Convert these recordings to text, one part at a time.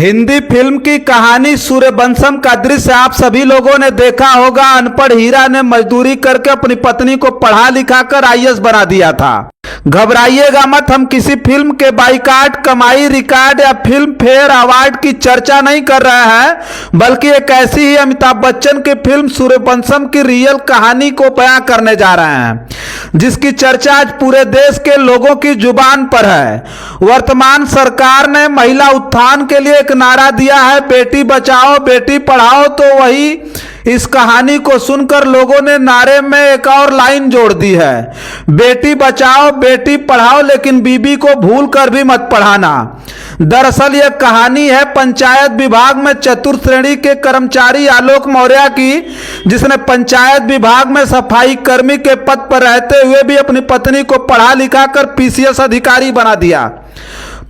Hindi film की कहानी सूर्यवंशम का दृश्य आप सभी लोगों ने देखा होगा। अनपढ़ हीरा ने मजदूरी करके अपनी पत्नी को पढ़ा लिखा कर आईएएस बना दिया था। घबराइएगा मत, हम किसी फिल्म के बाइकाट, कमाई रिकॉर्ड या फिल्म फेयर अवार्ड की चर्चा नहीं कर रहे हैं, बल्कि एक ऐसी ही अमिताभ बच्चन की फिल्म सूर्यवंशम की रियल कहानी को बयां करने जा रहे हैं, जिसकी चर्चा आज पूरे देश के लोगों की जुबान पर है। वर्तमान सरकार ने महिला उत्थान के लिए एक नारा दिया है, बेटी बचाओ बेटी पढ़ाओ। तो वही इस कहानी को सुनकर लोगों ने नारे में एक और लाइन जोड़ दी है, बेटी बचाओ बेटी पढ़ाओ, लेकिन बीबी को भूल कर भी मत पढ़ाना। दरअसल यह कहानी है पंचायत विभाग में चतुर्थ श्रेणी के कर्मचारी आलोक मौर्य की, जिसने पंचायत विभाग में सफाई कर्मी के पद पर रहते हुए भी अपनी पत्नी को पढ़ा लिखा कर पीसीएस अधिकारी बना दिया।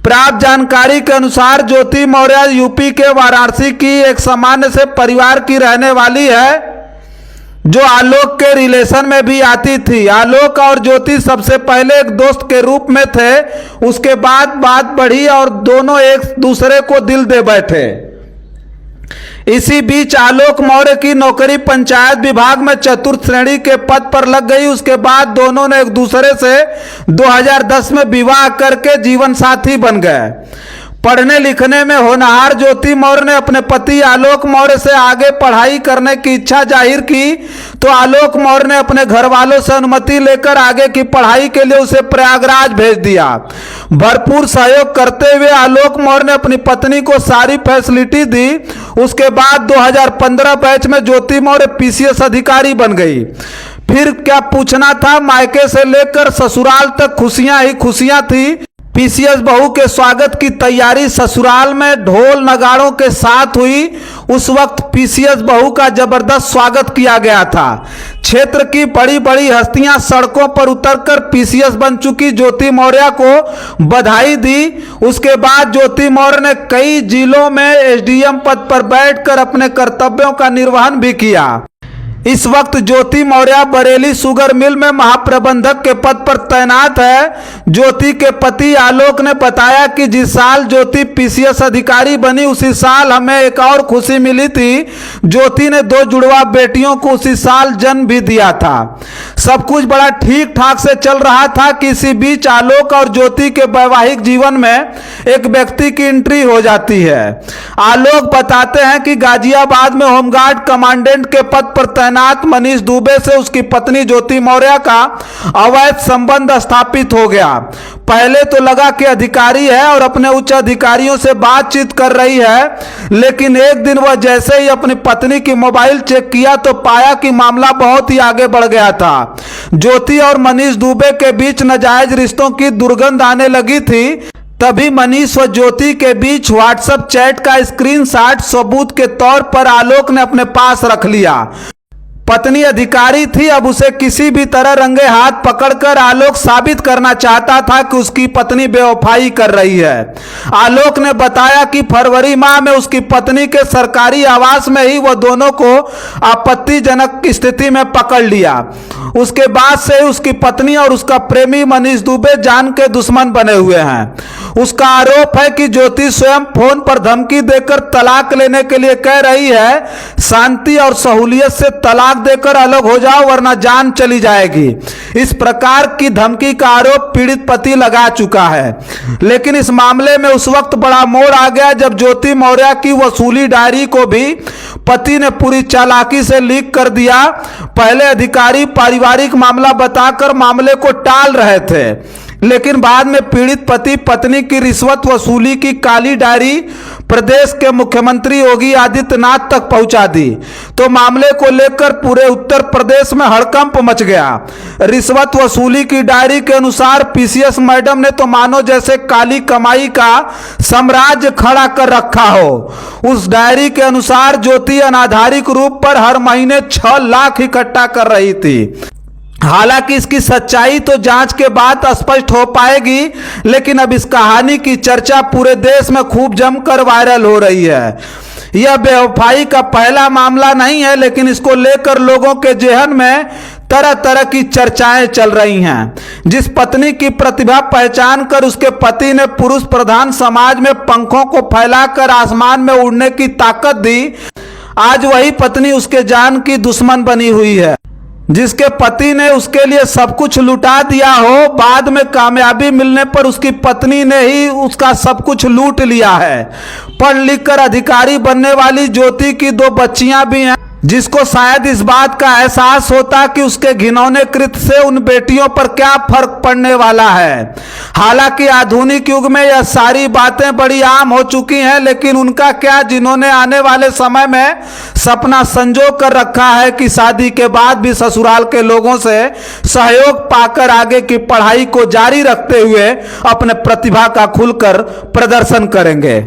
प्राप्त जानकारी के अनुसार ज्योति मौर्य यूपी के वाराणसी की एक सामान्य से परिवार की रहने वाली है, जो आलोक के रिलेशन में भी आती थी। आलोक और ज्योति सबसे पहले एक दोस्त के रूप में थे, उसके बाद बात बढ़ी और दोनों एक दूसरे को दिल दे बैठे। इसी बीच आलोक मौर्य की नौकरी पंचायत विभाग में चतुर्थ श्रेणी के पद पर लग गई। उसके बाद दोनों ने एक दूसरे से 2010 में विवाह करके जीवन साथी बन गए। पढ़ने लिखने में होनहार ज्योति मौर्य ने अपने पति आलोक मौर्य से आगे पढ़ाई करने की इच्छा जाहिर की, तो आलोक मौर्य ने अपने घर वालों से अनुमति लेकर आगे की पढ़ाई के लिए उसे प्रयागराज भेज दिया। भरपूर सहयोग करते हुए आलोक मौर्य ने अपनी पत्नी को सारी फैसिलिटी दी। उसके बाद 2015 बैच में ज्योति मौर्य पीसीएस अधिकारी बन गई। फिर क्या पूछना था, मायके से लेकर ससुराल तक खुशियां ही खुशियां थी। पीसीएस बहू के स्वागत की तैयारी ससुराल में ढोल नगाड़ों के साथ हुई। उस वक्त पीसीएस बहू का जबरदस्त स्वागत किया गया था। क्षेत्र की बड़ी बड़ी हस्तियां सड़कों पर उतरकर पीसीएस बन चुकी ज्योति मौर्य को बधाई दी। उसके बाद ज्योति मौर्य ने कई जिलों में एसडीएम पद पर बैठकर अपने कर्तव्यों का निर्वहन भी किया। इस वक्त ज्योति मौर्य बरेली शुगर मिल में महाप्रबंधक के पद पर तैनात है। ज्योति के पति आलोक ने बताया कि जिस साल ज्योति पीसीएस अधिकारी बनी, उसी साल हमें एक और खुशी मिली थी। ज्योति ने 2 जुड़वा बेटियों को उसी साल जन्म भी दिया था। सब कुछ बड़ा ठीक ठाक से चल रहा था कि इसी बीच आलोक और ज्योति के वैवाहिक जीवन में एक व्यक्ति की एंट्री हो जाती है। आलोक बताते हैं कि गाजियाबाद में होमगार्ड कमांडेंट के पद पर तैनात मनीष दुबे से उसकी पत्नी ज्योति मौर्य का अवैध संबंध स्थापित हो गया। पहले तो लगा कि अधिकारी है और अपने उच्च अधिकारियों से बातचीत कर रही है, लेकिन एक दिन वह जैसे ही अपनी पत्नी की मोबाइल चेक किया तो पाया कि मामला बहुत ही आगे बढ़ गया था। ज्योति और मनीष दुबे के बीच नाजायज रिश्तों की दुर्गंध आने लगी थी। तभी मनीष व ज्योति के बीच व्हाट्सएप चैट का स्क्रीनशॉट सबूत के तौर पर आलोक ने अपने पास रख लिया। पत्नी अधिकारी थी, अब उसे किसी भी तरह रंगे हाथ पकड़कर आलोक साबित करना चाहता था कि उसकी पत्नी बेवफाई कर रही है। आलोक ने बताया कि फरवरी माह में उसकी पत्नी के सरकारी आवास में ही वह दोनों को आपत्तिजनक स्थिति में पकड़ लिया। उसके बाद से उसकी पत्नी और उसका प्रेमी मनीष दुबे जान के दुश्मन बने हुए हैं। उसका आरोप है कि ज्योति स्वयं फोन पर धमकी देकर तलाक लेने के लिए कह रही है, शांति और सहूलियत से तलाक देकर अलग हो जाओ वरना जान चली जाएगी। इस प्रकार की धमकी का आरोप पीड़ित पति लगा चुका है। लेकिन इस मामले में उस वक्त बड़ा मोड़ आ गया जब ज्योति मौर्य की वसूली डायरी को भी पति ने पूरी चालाकी से लीक कर दिया। पहले अधिकारी पारिवारिक मामला बताकर मामले को टाल रहे थे, लेकिन बाद में पीड़ित पति पत्नी की रिश्वत वसूली की काली डायरी प्रदेश के मुख्यमंत्री योगी आदित्यनाथ तक पहुंचा दी, तो मामले को लेकर पूरे उत्तर प्रदेश में हड़कंप मच गया। रिश्वत वसूली की डायरी के अनुसार पीसीएस मैडम ने तो मानो जैसे काली कमाई का साम्राज्य खड़ा कर रखा हो। उस डायरी के अनुसार ज्योति अनाधारिक रूप पर हर महीने 6 लाख इकट्ठा कर रही थी। हालांकि इसकी सच्चाई तो जांच के बाद स्पष्ट हो पाएगी, लेकिन अब इस कहानी की चर्चा पूरे देश में खूब जमकर वायरल हो रही है। यह बेवफाई का पहला मामला नहीं है, लेकिन इसको लेकर लोगों के जेहन में तरह तरह की चर्चाएं चल रही हैं। जिस पत्नी की प्रतिभा पहचान कर उसके पति ने पुरुष प्रधान समाज में पंखों को फैलाकर आसमान में उड़ने की ताकत दी, आज वही पत्नी उसके जान की दुश्मन बनी हुई है। जिसके पति ने उसके लिए सब कुछ लुटा दिया हो, बाद में कामयाबी मिलने पर उसकी पत्नी ने ही उसका सब कुछ लूट लिया है। पढ़ लिख कर अधिकारी बनने वाली ज्योति की 2 बच्चियां भी हैं, जिसको शायद इस बात का एहसास होता कि उसके घिनौने कृत्य से उन बेटियों पर क्या फर्क पड़ने वाला है। हालांकि आधुनिक युग में यह सारी बातें बड़ी आम हो चुकी हैं, लेकिन उनका क्या जिन्होंने आने वाले समय में सपना संजो कर रखा है कि शादी के बाद भी ससुराल के लोगों से सहयोग पाकर आगे की पढ़ाई को जारी रखते हुए अपने प्रतिभा का खुलकर प्रदर्शन करेंगे।